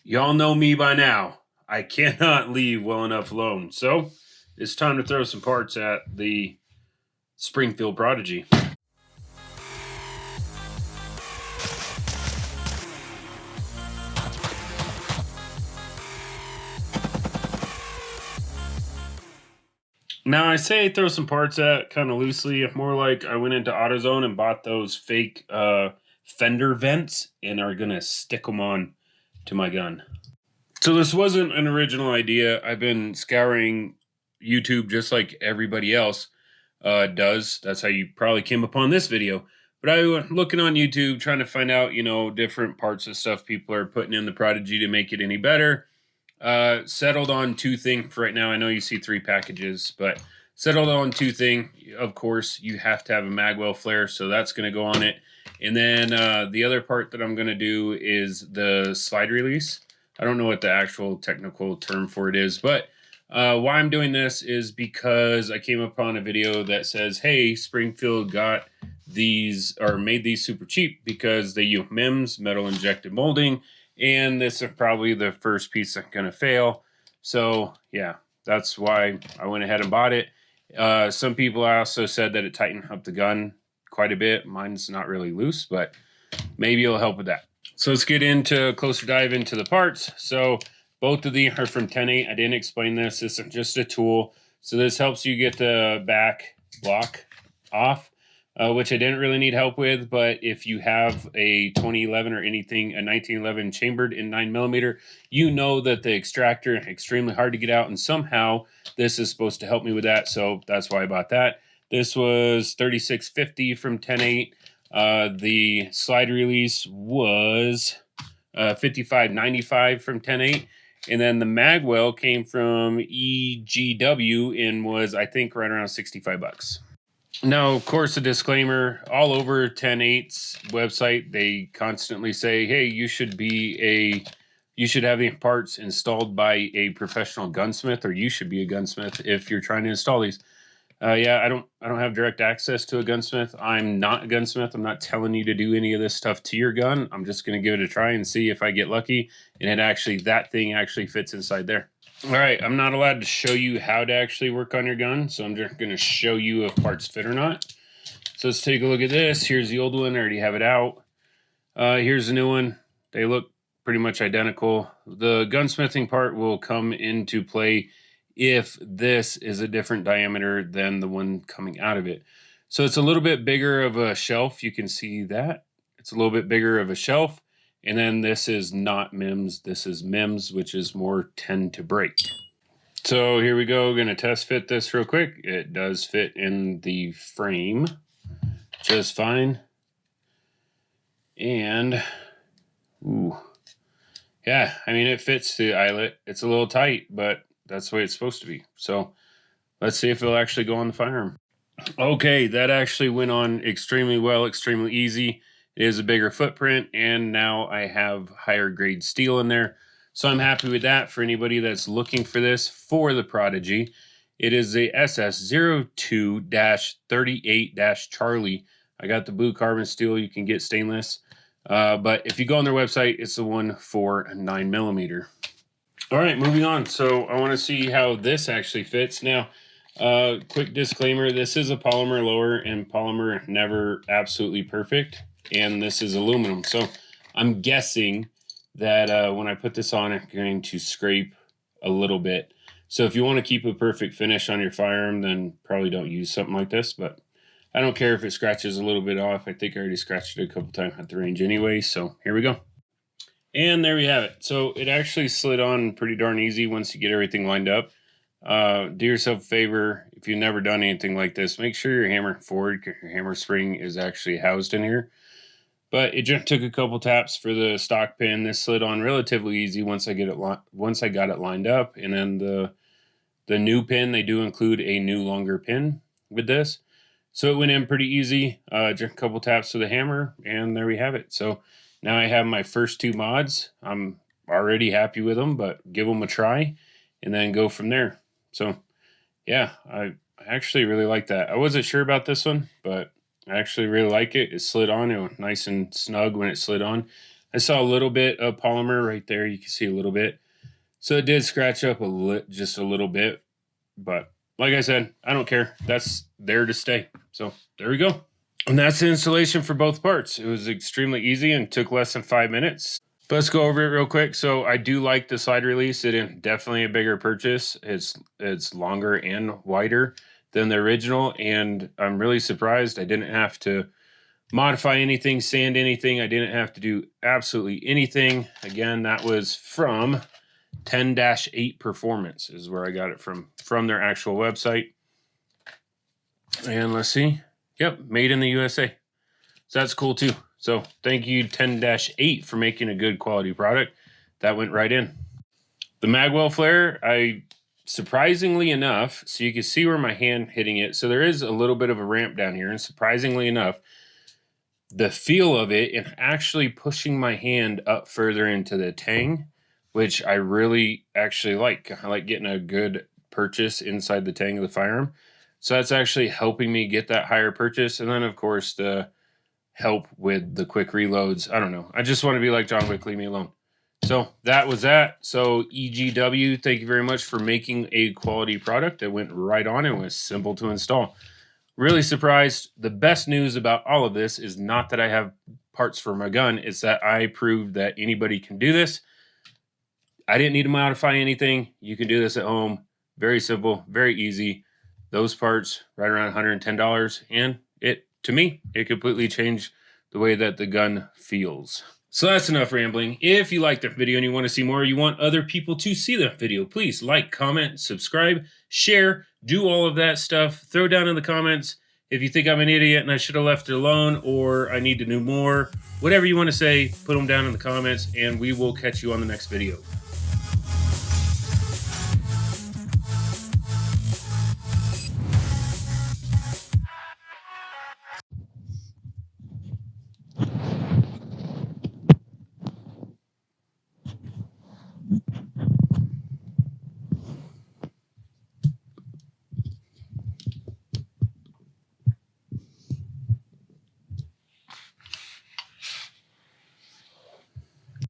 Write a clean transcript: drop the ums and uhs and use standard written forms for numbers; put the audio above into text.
Y'all know me by now. I cannot leave well enough alone. So it's time to throw some parts at the Springfield Prodigy. Now I say throw some parts at kind of loosely, more like I went into AutoZone and bought those fake fender vents and are gonna stick them on to my gun. So this wasn't an original idea. I've been scouring YouTube just like everybody else does. That's how you probably came upon this video. But I was looking on YouTube trying to find out, different parts of stuff people are putting in the Prodigy to make it any better. Settled on two things for right now. I know you see 3 packages, but settled on 2 things. Of course, you have to have a Magwell flare, so that's going to go on it. And then the other part that I'm going to do is the slide release. I don't know what the actual technical term for it is, but why I'm doing this is because I came upon a video that says, hey, Springfield got these or made these super cheap because they use MEMS, metal injected molding, and this is probably the first piece that's going to fail. So yeah, that's why I went ahead and bought it. Some people also said that it tightened up the gun quite a bit. Mine's not really loose, but maybe it'll help with that. So let's get into a closer dive into the parts. So both of these are from 10.8. I didn't explain this. This is just a tool. So this helps you get the back block off, which I didn't really need help with. But if you have a 2011 or anything, a 1911 chambered in 9mm, you know that the extractor is extremely hard to get out. And somehow this is supposed to help me with that. So that's why I bought that. This was $36.50 from 10.8. The slide release was $55.95 from 10.8. And then the Magwell came from EGW and was, I think, right around 65 bucks. Now, of course, a disclaimer, all over 10.8's website, they constantly say, hey, you should have the parts installed by a professional gunsmith, or you should be a gunsmith if you're trying to install these. Yeah, I don't have direct access to a gunsmith. I'm not a gunsmith. I'm not telling you to do any of this stuff to your gun. I'm just going to give it a try and see if I get lucky. And that thing actually fits inside there. All right, I'm not allowed to show you how to actually work on your gun, so I'm just going to show you if parts fit or not. So let's take a look at this. Here's the old one. I already have it out. Here's the new one. They look pretty much identical. The gunsmithing part will come into play if this is a different diameter than the one coming out of it. So it's a little bit bigger of a shelf. You can see that. It's a little bit bigger of a shelf. And then this is not MEMS. This is MEMS, which is more tend to break. So here we go. Going to test fit this real quick. It does fit in the frame just fine. And, ooh, yeah, I mean, it fits the eyelet. It's a little tight, but that's the way it's supposed to be. So let's see if it'll actually go on the firearm. Okay, that actually went on extremely well, extremely easy. It is a bigger footprint, and now I have higher grade steel in there. So I'm happy with that for anybody that's looking for this for the Prodigy. It is a SS02-38-Charlie. I got the blue carbon steel. You can get stainless. But if you go on their website, it's the one for 9mm. All right, moving on. So I want to see how this actually fits. Now, quick disclaimer, this is a polymer lower, and polymer never absolutely perfect. And this is aluminum. So I'm guessing that when I put this on, I'm going to scrape a little bit. So if you want to keep a perfect finish on your firearm, then probably don't use something like this. But I don't care if it scratches a little bit off. I think I already scratched it a couple times at the range anyway. So here we go. And there we have it. So it actually slid on pretty darn easy once you get everything lined up. Do yourself a favor, if you've never done anything like this, make sure your hammer forward, because your hammer spring is actually housed in here. But it just took a couple taps for the stock pin. This slid on relatively easy once I got it lined up. And then the new pin, they do include a new longer pin with this. So it went in pretty easy. Just a couple taps to the hammer, and there we have it. So now I have my first 2 mods. I'm already happy with them, but give them a try and then go from there. So yeah, I actually really like that. I wasn't sure about this one, but I actually really like it. It slid on. It was nice and snug when it slid on. I saw a little bit of polymer right there. You can see a little bit. So it did scratch up just a little bit. But like I said, I don't care. That's there to stay. So there we go. And that's the installation for both parts. It was extremely easy and took less than 5 minutes. But let's go over it real quick. So I do like the side release. It is definitely a bigger purchase. It's longer and wider than the original. And I'm really surprised I didn't have to modify anything, sand anything. I didn't have to do absolutely anything. Again, that was from 10-8 Performance is where I got it from their actual website. And let's see. Yep, made in the USA. So that's cool too. So thank you 10-8 for making a good quality product. That went right in. The Magwell flare, surprisingly enough, so you can see where my hand hitting it. So there is a little bit of a ramp down here, and surprisingly enough, the feel of it and actually pushing my hand up further into the tang, which I really actually like. I like getting a good purchase inside the tang of the firearm. So that's actually helping me get that higher purchase. And then, of course, the help with the quick reloads. I don't know. I just want to be like John Wick, leave me alone. So that was that. So EGW, thank you very much for making a quality product that went right on and was simple to install. Really surprised. The best news about all of this is not that I have parts for my gun. It's that I proved that anybody can do this. I didn't need to modify anything. You can do this at home. Very simple, very easy. Those parts right around $110. And to me, it completely changed the way that the gun feels. So that's enough rambling. If you liked the video and you want to see more, you want other people to see the video, please like, comment, subscribe, share, do all of that stuff. Throw down in the comments if you think I'm an idiot and I should have left it alone or I need to do more. Whatever you want to say, put them down in the comments and we will catch you on the next video.